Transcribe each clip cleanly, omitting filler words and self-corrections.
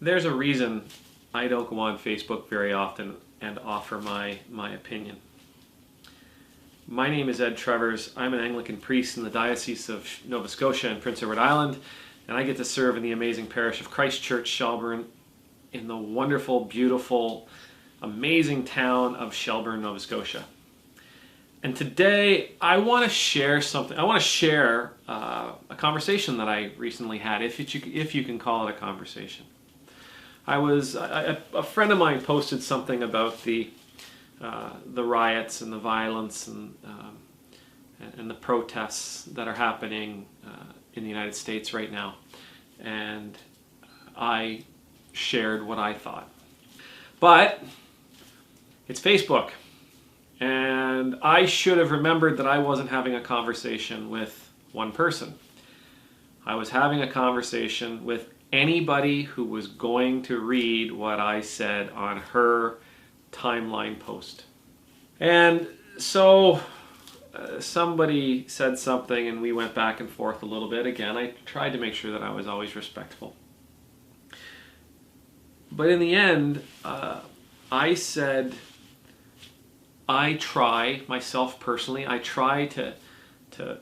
There's a reason I don't go on Facebook very often and offer my opinion. My name is Ed Trevors. I'm an Anglican priest in the Diocese of Nova Scotia and Prince Edward Island, and I get to serve in the amazing parish of Christ Church, Shelburne, in the wonderful, beautiful, amazing town of Shelburne, Nova Scotia. And today I want to share something. I want to share a conversation that I recently had, if you can call it a conversation. A friend of mine posted something about the riots and the violence and the protests that are happening in the United States right now, and I shared what I thought. But it's Facebook, and I should have remembered that I wasn't having a conversation with one person. I was having a conversation with anybody who was going to read what I said on her timeline post. And so somebody said something and we went back and forth a little bit. Again, I tried to make sure that I was always respectful. But in the end, I said, I try, myself personally, I try to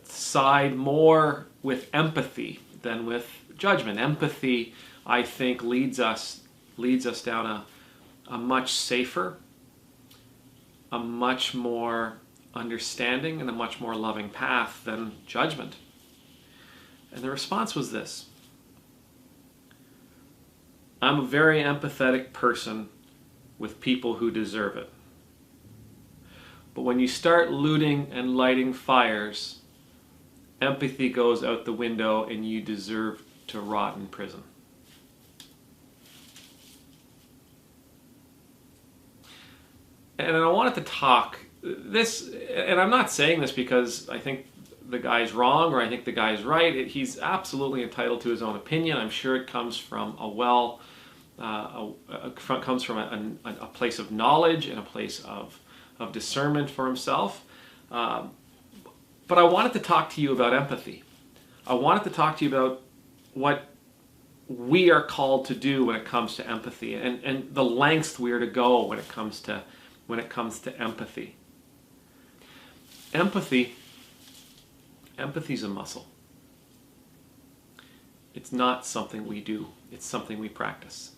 side more with empathy than with judgment. Empathy, I think, leads us down a much safer, a much more understanding, and a much more loving path than judgment. And the response was this: I'm a very empathetic person with people who deserve it. But when you start looting and lighting fires, empathy goes out the window and you deserve to rot in prison. And I wanted to talk this, and I'm not saying this because I think the guy's wrong or I think the guy's right. He's absolutely entitled to his own opinion. I'm sure it comes from comes from a place of knowledge and a place of discernment for himself. But I wanted to talk to you about empathy. I wanted to talk to you about what we are called to do when it comes to empathy, and the lengths we are to go when it comes to empathy. Empathy is a muscle. It's not something we do. It's something we practice.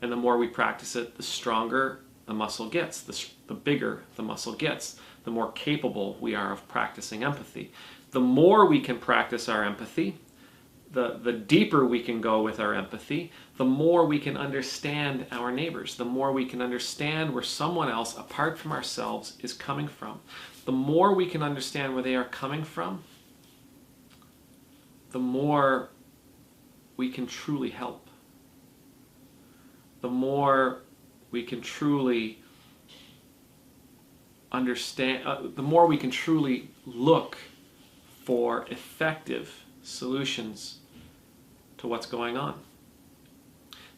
And the more we practice it, the stronger the muscle gets, the bigger the muscle gets, the more capable we are of practicing empathy. The more we can practice our empathy, the deeper we can go with our empathy, the more we can understand our neighbors, the more we can understand where someone else, apart from ourselves, is coming from. The more we can understand where they are coming from, the more we can truly help. The more we can truly understand, the more we can truly look for effective solutions to what's going on.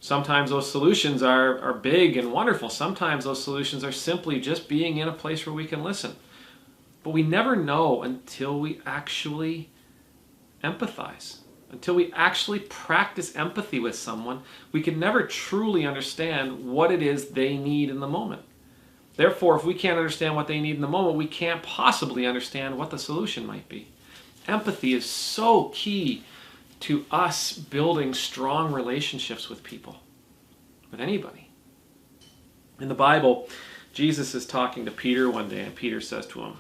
Sometimes those solutions are big and wonderful. Sometimes those solutions are simply just being in a place where we can listen. But we never know until we actually empathize. Until we actually practice empathy with someone, we can never truly understand what it is they need in the moment. Therefore, if we can't understand what they need in the moment, we can't possibly understand what the solution might be. Empathy is so key to us building strong relationships with people, with anybody. In the Bible, Jesus is talking to Peter one day, and Peter says to him,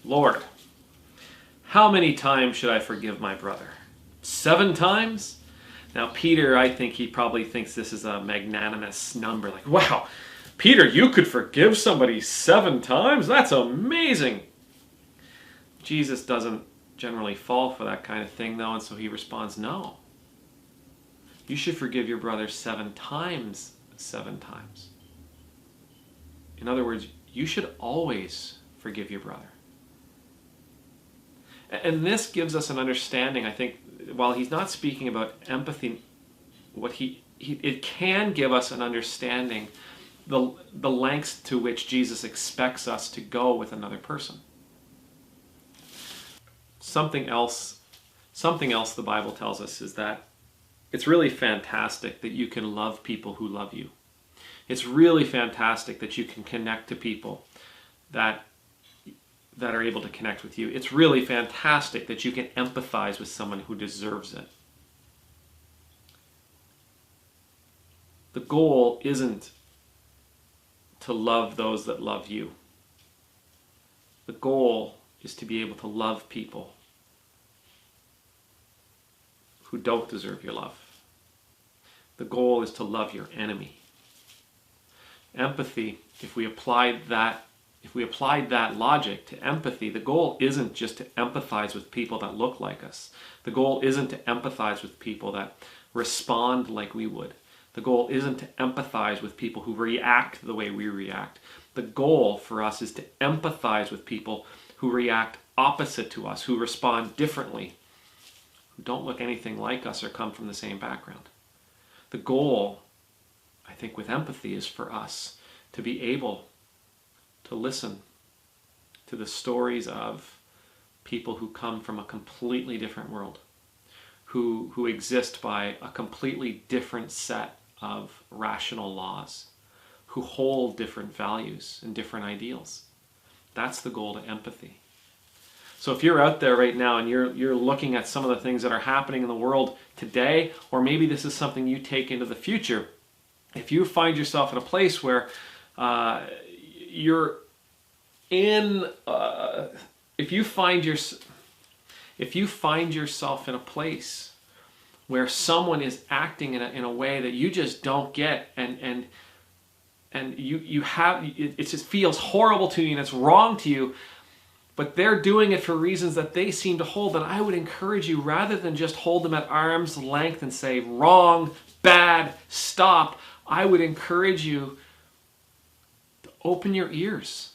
Lord, how many times should I forgive my brother? 7 times? Now, Peter, I think he probably thinks this is a magnanimous number. Like, wow, Peter, you could forgive somebody 7 times? That's amazing. Jesus doesn't generally fall for that kind of thing, though, and so he responds, no. You should forgive your brother 7 times 7 times. In other words, you should always forgive your brother. And this gives us an understanding, I think, while he's not speaking about empathy, it can give us an understanding the lengths to which Jesus expects us to go with another person. Something else the Bible tells us is that It's really fantastic that you can love people who love you. It's really fantastic that you can connect to people that are able to connect with you. It's really fantastic that you can empathize with someone who deserves it. The goal isn't to love those that love you. The goal is to be able to love people who don't deserve your love. The goal is to love your enemy. Empathy, if we applied that logic to empathy, the goal isn't just to empathize with people that look like us. The goal isn't to empathize with people that respond like we would. The goal isn't to empathize with people who react the way we react. The goal for us is to empathize with people who react opposite to us, who respond differently, who don't look anything like us or come from the same background. The goal, I think, with empathy is for us to be able to listen to the stories of people who come from a completely different world, who exist by a completely different set of rational laws, who hold different values and different ideals. That's the goal to empathy. So if you're out there right now and you're looking at some of the things that are happening in the world today, or maybe this is something you take into the future, if you find yourself in a place where if you find yourself in a place where someone is acting in a way that you just don't get, and it just feels horrible to you and it's wrong to you, but they're doing it for reasons that they seem to hold, then I would encourage you, rather than just hold them at arm's length and say, wrong, bad, stop, I would encourage you to open your ears,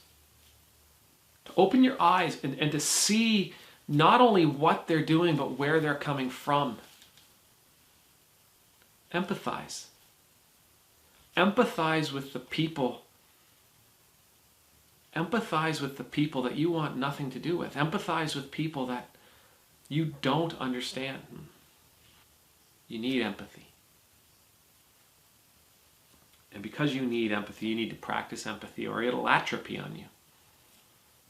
to open your eyes, and to see not only what they're doing, but where they're coming from. Empathize. Empathize with the people. Empathize with the people that you want nothing to do with. Empathize with people that you don't understand. You need empathy. And because you need empathy, you need to practice empathy, or it'll atrophy on you.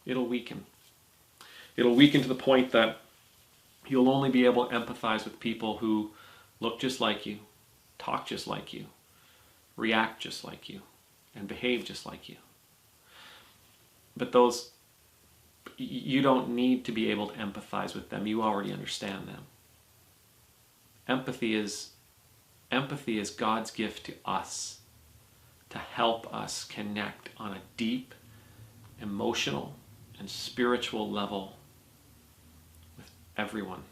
It'll weaken. It'll weaken to the point that you'll only be able to empathize with people who look just like you, talk just like you, react just like you, and behave just like you. But you don't need to be able to empathize with them. You already understand them. Empathy is God's gift to us to help us connect on a deep, emotional, and spiritual level with everyone,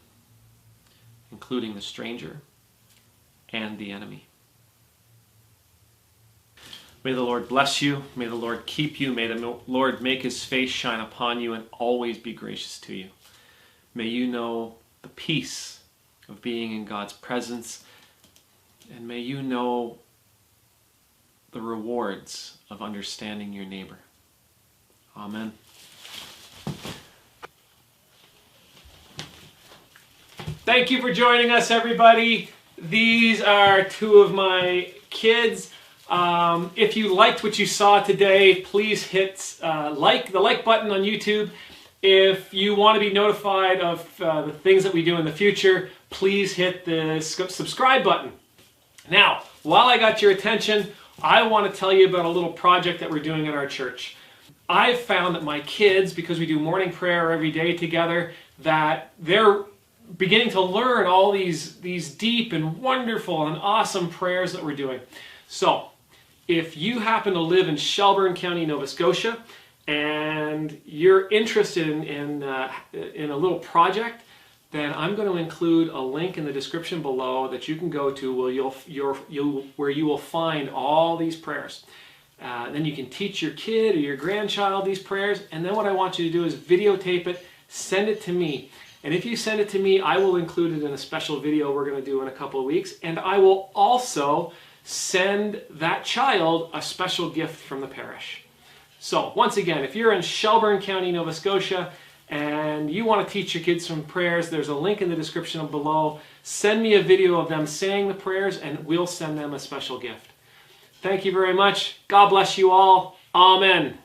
including the stranger and the enemy. May the Lord bless you. May the Lord keep you. May the Lord make his face shine upon you and always be gracious to you. May you know the peace of being in God's presence, and may you know the rewards of understanding your neighbor. Amen. Thank you for joining us, everybody. These are two of my kids. If you liked what you saw today, please hit the like button on YouTube. If you want to be notified of the things that we do in the future, please hit the subscribe button. Now, while I got your attention, I want to tell you about a little project that we're doing at our church. I've found that my kids, because we do morning prayer every day together, that they're beginning to learn all these deep and wonderful and awesome prayers that we're doing. So, if you happen to live in Shelburne County, Nova Scotia, and you're interested in a little project, then I'm going to include a link in the description below that you can go to where you will find all these prayers. Then you can teach your kid or your grandchild these prayers, and then what I want you to do is videotape it, send it to me. And if you send it to me, I will include it in a special video we're going to do in a couple of weeks, and I will also send that child a special gift from the parish. So once again, if you're in Shelburne County, Nova Scotia, and you want to teach your kids some prayers, there's a link in the description below. Send me a video of them saying the prayers, and we'll send them a special gift. Thank you very much. God bless you all. Amen.